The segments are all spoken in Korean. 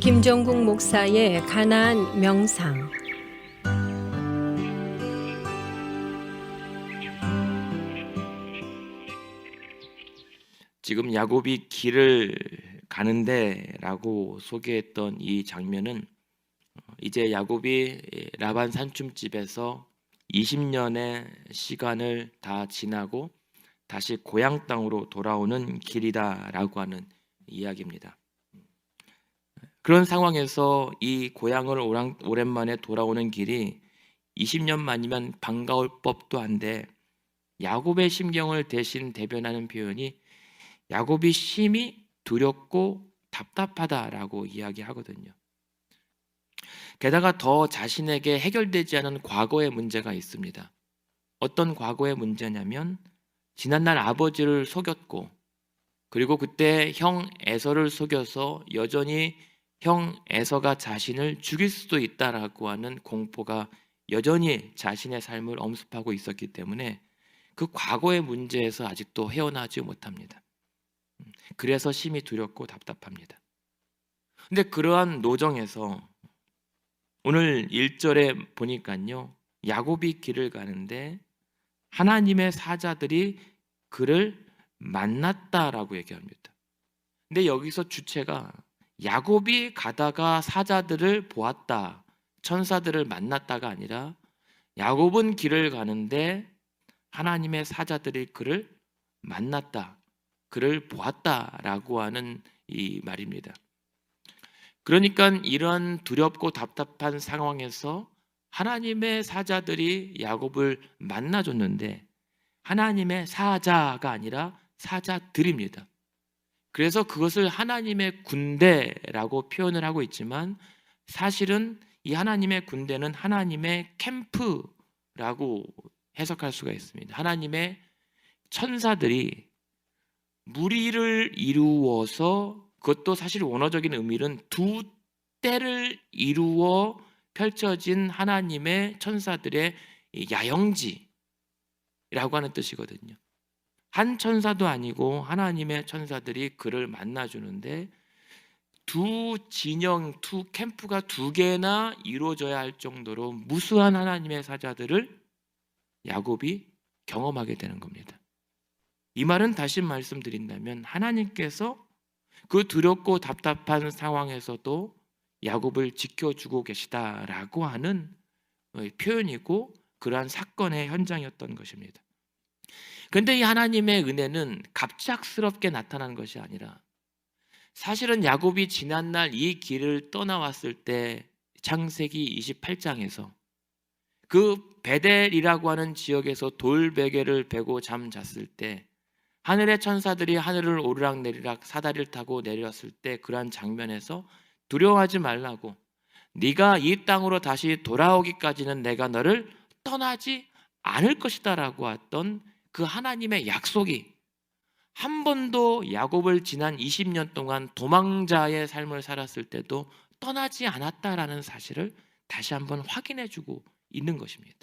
김종국 목사의 가나안 명상. 지금 야곱이 길을 가는데라고 소개했던 이 장면은 이제 야곱이 라반 산춤집에서 20년의 시간을 다 지나고 다시 고향 땅으로 돌아오는 길이다라고 하는 이야기입니다. 그런 상황에서 이 고향을 오랜만에 돌아오는 길이 20년 만이면 반가울 법도 한데 야곱의 심경을 대신 대변하는 표현이 야곱이 심히 두렵고 답답하다라고 이야기하거든요. 게다가 더 자신에게 해결되지 않은 과거의 문제가 있습니다. 어떤 과거의 문제냐면 지난날 아버지를 속였고 그리고 그때 형 에서를 속여서 여전히 형 에서가 자신을 죽일 수도 있다라고 하는 공포가 여전히 자신의 삶을 엄습하고 있었기 때문에 그 과거의 문제에서 아직도 헤어나지 못합니다. 그래서 심히 두렵고 답답합니다. 근데 그러한 노정에서 오늘 1절에 보니까요, 야곱이 길을 가는데 하나님의 사자들이 그를 만났다라고 얘기합니다. 근데 여기서 주체가 야곱이 가다가 사자들을 보았다, 천사들을 만났다가 아니라 야곱은 길을 가는데 하나님의 사자들이 그를 만났다, 그를 보았다라고 하는 이 말입니다. 그러니까 이런 두렵고 답답한 상황에서 하나님의 사자들이 야곱을 만나줬는데 하나님의 사자가 아니라 사자들입니다. 그래서 그것을 하나님의 군대라고 표현을 하고 있지만 사실은 이 하나님의 군대는 하나님의 캠프라고 해석할 수가 있습니다. 하나님의 천사들이 무리를 이루어서, 그것도 사실 원어적인 의미는 두 떼를 이루어 펼쳐진 하나님의 천사들의 야영지라고 하는 뜻이거든요. 한 천사도 아니고 하나님의 천사들이 그를 만나주는데 두 진영, 두 캠프가 두 개나 이루어져야 할 정도로 무수한 하나님의 사자들을 야곱이 경험하게 되는 겁니다. 이 말은 다시 말씀드린다면 하나님께서 그 두렵고 답답한 상황에서도 야곱을 지켜주고 계시다라고 하는 표현이고 그러한 사건의 현장이었던 것입니다. 그런데 이 하나님의 은혜는 갑작스럽게 나타난 것이 아니라 사실은 야곱이 지난날 이 길을 떠나왔을 때 창세기 28장에서 그 베델이라고 하는 지역에서 돌베개를 베고 잠잤을 때 하늘의 천사들이 하늘을 오르락내리락 사다리를 타고 내렸을 때 그러한 장면에서 두려워하지 말라고, 네가 이 땅으로 다시 돌아오기까지는 내가 너를 떠나지 않을 것이다 라고 했던 그 하나님의 약속이 한 번도 야곱을 지난 20년 동안 도망자의 삶을 살았을 때도 떠나지 않았다라는 사실을 다시 한번 확인해주고 있는 것입니다.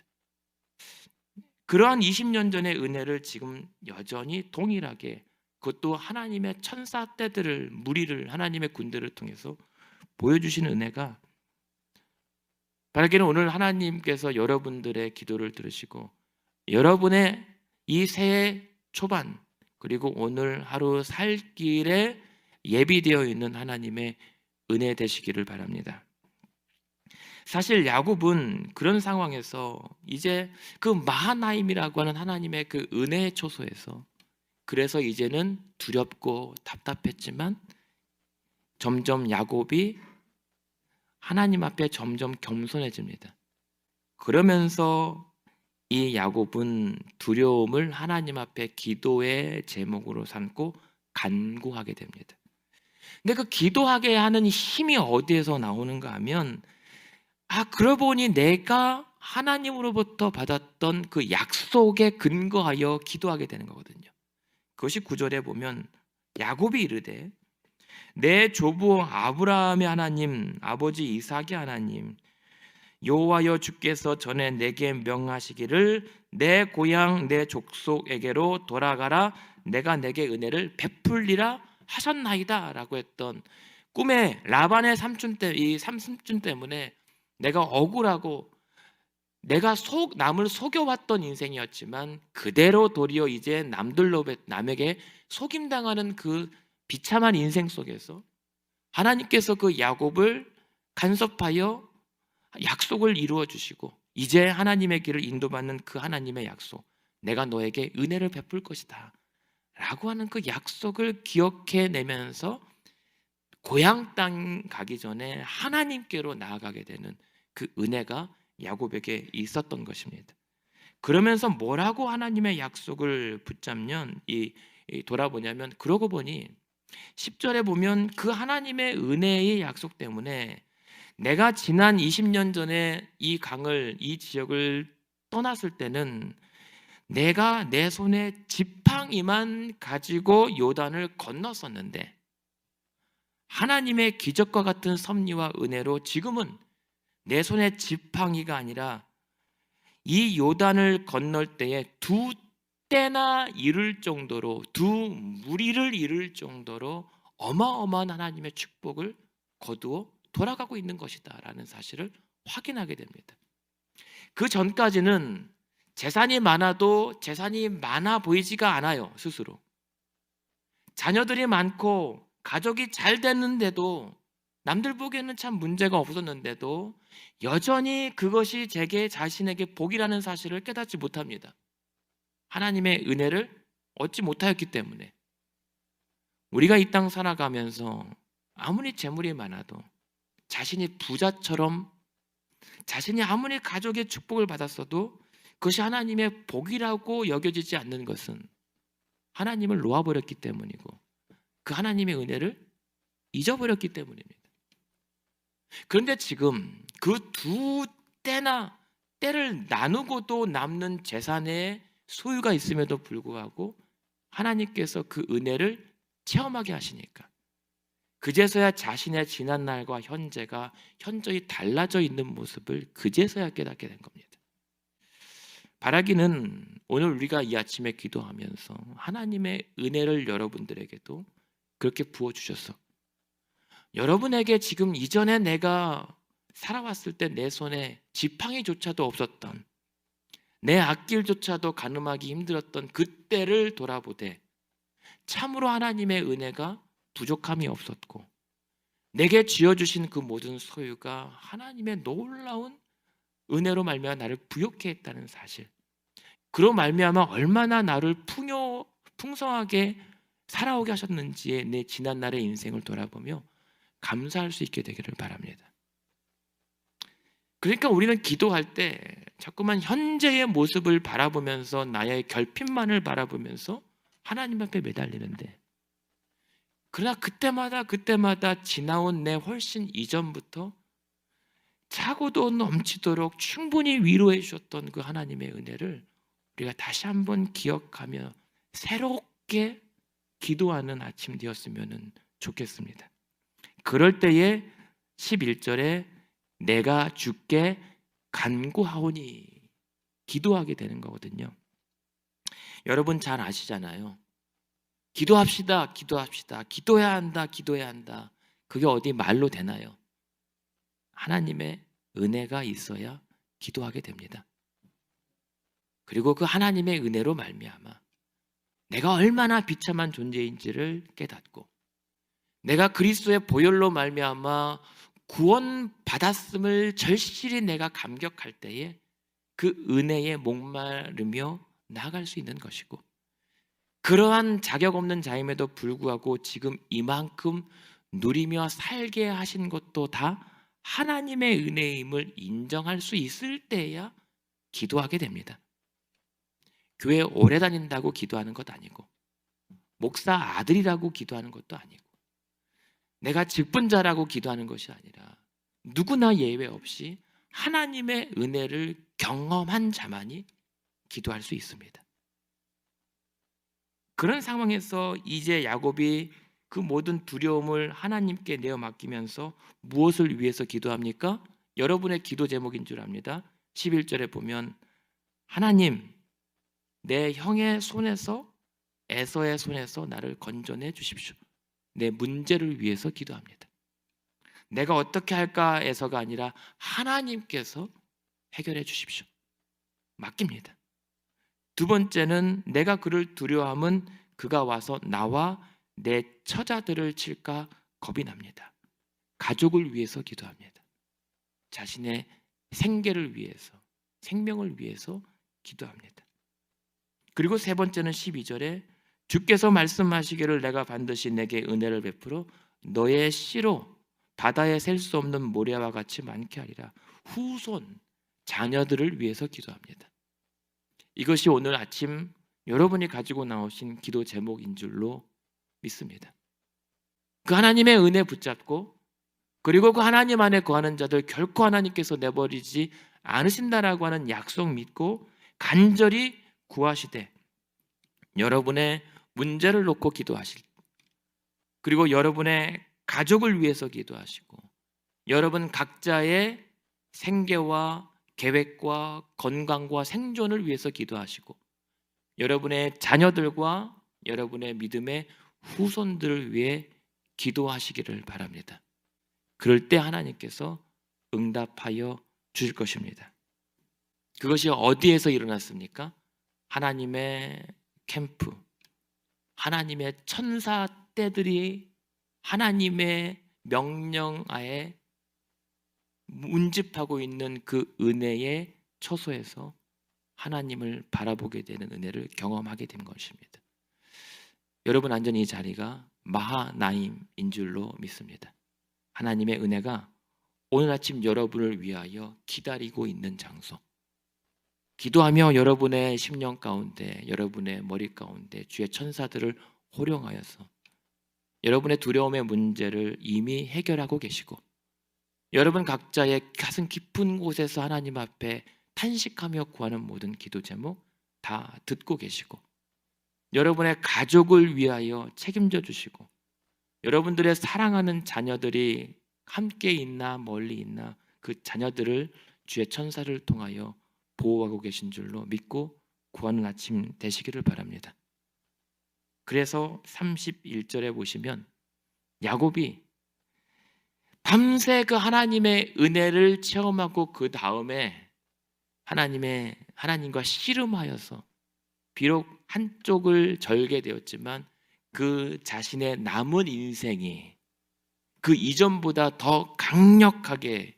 그러한 20년 전의 은혜를 지금 여전히 동일하게, 그것도 하나님의 천사 떼들을, 무리를, 하나님의 군대를 통해서 보여주시는 은혜가 바라기는 오늘 하나님께서 여러분들의 기도를 들으시고 여러분의 이 새해 초반 그리고 오늘 하루 살 길에 예비되어 있는 하나님의 은혜 되시기를 바랍니다. 사실 야곱은 그런 상황에서 이제 그 마하나임이라고 하는 하나님의 그 은혜의 초소에서, 그래서 이제는 두렵고 답답했지만 점점 야곱이 하나님 앞에 점점 겸손해집니다. 그러면서 이 야곱은 두려움을 하나님 앞에 기도의 제목으로 삼고 간구하게 됩니다. 근데 그 기도하게 하는 힘이 어디에서 나오는가 하면 그러고 보니 내가 하나님으로부터 받았던 그 약속에 근거하여 기도하게 되는 거거든요. 그것이 9절에 보면 야곱이 이르되 내 조부 아브라함의 하나님, 아버지 이삭의 하나님, 여호와여 주께서 전에 내게 명하시기를 내 고향 내 족속에게로 돌아가라, 내가 내게 은혜를 베풀리라 하셨나이다 라고 했던 꿈에 라반의 이 삼촌 때문에 내가 억울하고 내가 남을 속여왔던 인생이었지만 그대로 도리어 이제 남에게 속임당하는 그 비참한 인생 속에서 하나님께서 그 야곱을 간섭하여 약속을 이루어 주시고 이제 하나님의 길을 인도받는 그 하나님의 약속, 내가 너에게 은혜를 베풀 것이다 라고 하는 그 약속을 기억해내면서 고향 땅 가기 전에 하나님께로 나아가게 되는 그 은혜가 야곱에게 있었던 것입니다. 그러면서 뭐라고 하나님의 약속을 붙잡면 돌아보냐면, 그러고 보니 10절에 보면 그 하나님의 은혜의 약속 때문에 내가 지난 20년 전에 이 지역을 떠났을 때는 내가 내 손에 지팡이만 가지고 요단을 건넜었는데 하나님의 기적과 같은 섭리와 은혜로 지금은 내 손에 지팡이가 아니라 이 요단을 건널 때에 두 때나 이를 정도로, 두 무리를 이룰 정도로 어마어마한 하나님의 축복을 거두어 돌아가고 있는 것이다 라는 사실을 확인하게 됩니다. 그 전까지는 재산이 많아도 재산이 많아 보이지가 않아요. 스스로 자녀들이 많고 가족이 잘 됐는데도, 남들 보기에는 참 문제가 없었는데도 여전히 그것이 제게 자신에게 복이라는 사실을 깨닫지 못합니다. 하나님의 은혜를 얻지 못하였기 때문에. 우리가 이 땅 살아가면서 아무리 재물이 많아도, 자신이 부자처럼, 자신이 아무리 가족의 축복을 받았어도 그것이 하나님의 복이라고 여겨지지 않는 것은 하나님을 놓아버렸기 때문이고 그 하나님의 은혜를 잊어버렸기 때문입니다. 그런데 지금 그 두 때를 나누고도 남는 재산의 소유가 있음에도 불구하고 하나님께서 그 은혜를 체험하게 하시니까 그제서야 자신의 지난날과 현저히 달라져 있는 모습을 그제서야 깨닫게 된 겁니다. 바라기는 오늘 우리가 이 아침에 기도하면서 하나님의 은혜를 여러분들에게도 그렇게 부어주셔서 여러분에게 지금 이전에 내가 살아왔을 때 내 손에 지팡이조차도 없었던, 내 앞길조차도 가늠하기 힘들었던 그때를 돌아보되 참으로 하나님의 은혜가 부족함이 없었고 내게 쥐어주신 그 모든 소유가 하나님의 놀라운 은혜로 말미암아 나를 부욕해 했다는 사실, 그로 말미암아 얼마나 나를 풍성하게 살아오게 하셨는지에 내 지난날의 인생을 돌아보며 감사할 수 있게 되기를 바랍니다. 그러니까 우리는 기도할 때 자꾸만 현재의 모습을 바라보면서 나의 결핍만을 바라보면서 하나님 앞에 매달리는데, 그러나 그때마다 지나온 내 훨씬 이전부터 차고도 넘치도록 충분히 위로해 주셨던 그 하나님의 은혜를 우리가 다시 한번 기억하며 새롭게 기도하는 아침 되었으면 좋겠습니다. 그럴 때에 11절에 내가 주께 간구하오니 기도하게 되는 거거든요. 여러분 잘 아시잖아요. 기도합시다. 기도해야 한다. 그게 어디 말로 되나요? 하나님의 은혜가 있어야 기도하게 됩니다. 그리고 그 하나님의 은혜로 말미암아 내가 얼마나 비참한 존재인지를 깨닫고 내가 그리스도의 보혈로 말미암아 구원받았음을 절실히 내가 감격할 때에 그 은혜에 목마르며 나아갈 수 있는 것이고, 그러한 자격 없는 자임에도 불구하고 지금 이만큼 누리며 살게 하신 것도 다 하나님의 은혜임을 인정할 수 있을 때야 기도하게 됩니다. 교회 오래 다닌다고 기도하는 것 아니고, 목사 아들이라고 기도하는 것도 아니고, 내가 직분자라고 기도하는 것이 아니라 누구나 예외 없이 하나님의 은혜를 경험한 자만이 기도할 수 있습니다. 그런 상황에서 이제 야곱이 그 모든 두려움을 하나님께 내어 맡기면서 무엇을 위해서 기도합니까? 여러분의 기도 제목인 줄 압니다. 11절에 보면 하나님, 내 형의 손에서, 에서의 손에서 나를 건져내 주십시오. 내 문제를 위해서 기도합니다. 내가 어떻게 할까에서가 아니라 하나님께서 해결해 주십시오. 맡깁니다. 두 번째는 내가 그를 두려워함은 그가 와서 나와 내 처자들을 칠까 겁이 납니다. 가족을 위해서 기도합니다. 자신의 생계를 위해서, 생명을 위해서 기도합니다. 그리고 세 번째는 12절에 주께서 말씀하시기를 내가 반드시 내게 은혜를 베풀어 너의 씨로 바다에 셀 수 없는 모래와 같이 많게 하리라. 후손, 자녀들을 위해서 기도합니다. 이것이 오늘 아침 여러분이 가지고 나오신 기도 제목인 줄로 믿습니다. 그 하나님의 은혜 붙잡고 그리고 그 하나님 안에 거하는 자들 결코 하나님께서 내버리지 않으신다라고 하는 약속 믿고 간절히 구하시되 여러분의 문제를 놓고 기도하실, 그리고 여러분의 가족을 위해서 기도하시고 여러분 각자의 생계와 계획과 건강과 생존을 위해서 기도하시고 여러분의 자녀들과 여러분의 믿음의 후손들을 위해 기도하시기를 바랍니다. 그럴 때 하나님께서 응답하여 주실 것입니다. 그것이 어디에서 일어났습니까? 하나님의 캠프, 하나님의 천사 떼들이 하나님의 명령하에 운집하고 있는 그 은혜의 처소에서 하나님을 바라보게 되는 은혜를 경험하게 된 것입니다. 여러분 안전히 이 자리가 마하나임인 줄로 믿습니다. 하나님의 은혜가 오늘 아침 여러분을 위하여 기다리고 있는 장소, 기도하며 여러분의 심령 가운데, 여러분의 머리 가운데 주의 천사들을 호령하여서 여러분의 두려움의 문제를 이미 해결하고 계시고 여러분 각자의 가슴 깊은 곳에서 하나님 앞에 탄식하며 구하는 모든 기도 제목 다 듣고 계시고 여러분의 가족을 위하여 책임져 주시고 여러분들의 사랑하는 자녀들이 함께 있나 멀리 있나 그 자녀들을 주의 천사를 통하여 보호하고 계신 줄로 믿고 구하는 아침 되시기를 바랍니다. 그래서 31절에 보시면 야곱이 밤새 그 하나님의 은혜를 체험하고 그 다음에 하나님과 씨름하여서 비록 한쪽을 절게 되었지만 그 자신의 남은 인생이 그 이전보다 더 강력하게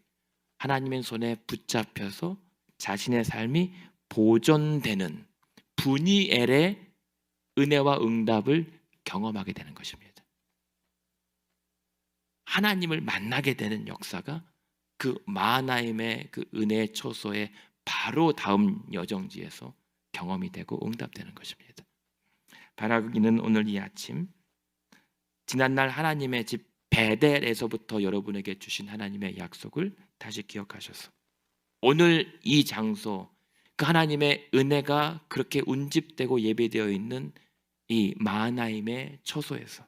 하나님의 손에 붙잡혀서 자신의 삶이 보존되는 분이엘의 은혜와 응답을 경험하게 되는 것입니다. 하나님을 만나게 되는 역사가 그 마하나임의 그 은혜의 초소의 바로 다음 여정지에서 경험이 되고 응답되는 것입니다. 바라기는 오늘 이 아침 지난날 하나님의 집 베델에서부터 여러분에게 주신 하나님의 약속을 다시 기억하셔서 오늘 이 장소 그 하나님의 은혜가 그렇게 운집되고 예배되어 있는 이 마하나임의 처소에서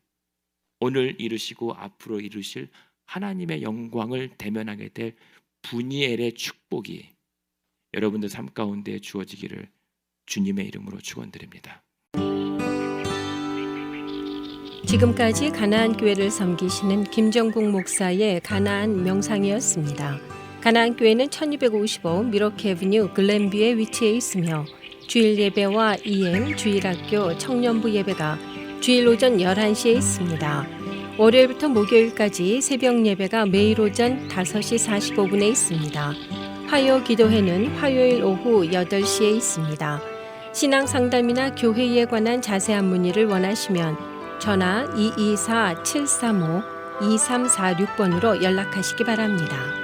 오늘 이루시고 앞으로 이루실 하나님의 영광을 대면하게 될 분이엘의 축복이 여러분들 삶 가운데 주어지기를 주님의 이름으로 축원드립니다. 지금까지 가나안 교회를 섬기시는 김정국 목사의 가나안 명상이었습니다. 가나안 교회는 1255 미러키 애비뉴 글렌뷰에 위치해 있으며 주일 예배와 EM 주일학교 청년부 예배가 주일 오전 11시에 있습니다. 월요일부터 목요일까지 새벽 예배가 매일 오전 5시 45분에 있습니다. 화요 기도회는 화요일 오후 8시에 있습니다. 신앙 상담이나 교회에 관한 자세한 문의를 원하시면 전화 224-735-2346번으로 연락하시기 바랍니다.